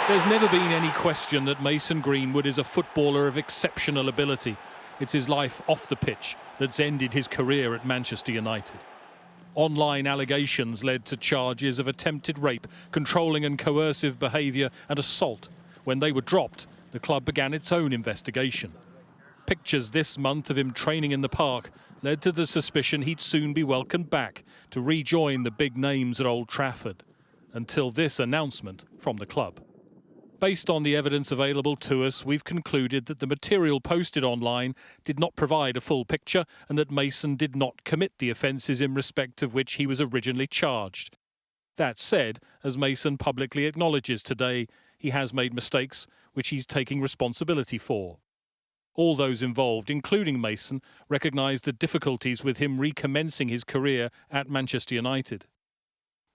There's never been any question that Mason Greenwood is a footballer of exceptional ability. It's his life off the pitch that's ended his career at Manchester United. Online allegations led to charges of attempted rape, controlling and coercive behaviour and assault. When they were dropped, the club began its own investigation. Pictures this month of him training in the park led to the suspicion he'd soon be welcomed back to rejoin the big names at Old Trafford, until this announcement from the club. Based on the evidence available to us, we've concluded that the material posted online did not provide a full picture and that Mason did not commit the offences in respect of which he was originally charged. That said, as Mason publicly acknowledges today, he has made mistakes which he's taking responsibility for. All those involved, including Mason, recognise the difficulties with him recommencing his career at Manchester United.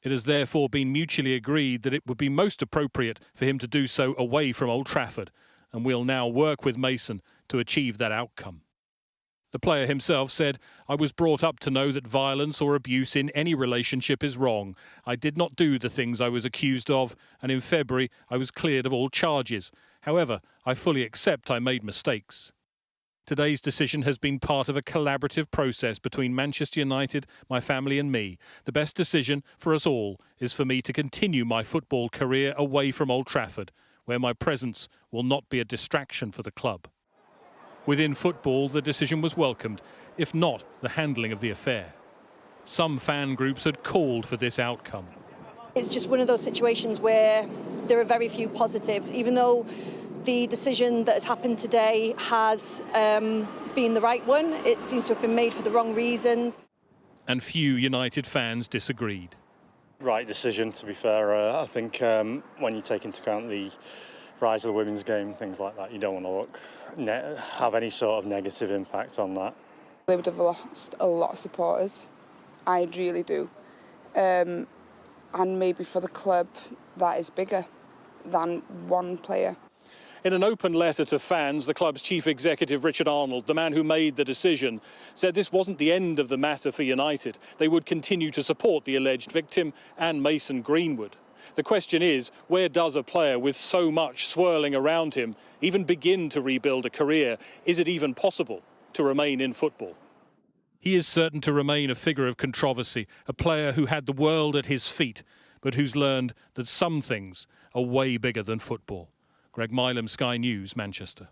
It has therefore been mutually agreed that it would be most appropriate for him to do so away from Old Trafford, and we'll now work with Mason to achieve that outcome. The player himself said, "I was brought up to know that violence or abuse in any relationship is wrong. I did not do the things I was accused of, and in February I was cleared of all charges. However, I fully accept I made mistakes." Today's decision has been part of a collaborative process between Manchester United, my family and me. The best decision for us all is for me to continue my football career away from Old Trafford, where my presence will not be a distraction for the club. Within football, the decision was welcomed, if not the handling of the affair. Some fan groups had called for this outcome. It's just one of those situations where there are very few positives, even though the decision that has happened today has been the right one. It seems to have been made for the wrong reasons. And few United fans disagreed. Right decision, to be fair. I think when you take into account the rise of the women's game, things like that, you don't want to have any sort of negative impact on that. They would have lost a lot of supporters. I really do. And maybe for the club, that is bigger than one player. In an open letter to fans, the club's chief executive, Richard Arnold, the man who made the decision, said this wasn't the end of the matter for United. They would continue to support the alleged victim and Mason Greenwood. The question is, where does a player with so much swirling around him even begin to rebuild a career? Is it even possible to remain in football? He is certain to remain a figure of controversy, a player who had the world at his feet, but who's learned that some things are way bigger than football. Greg Milam, Sky News, Manchester.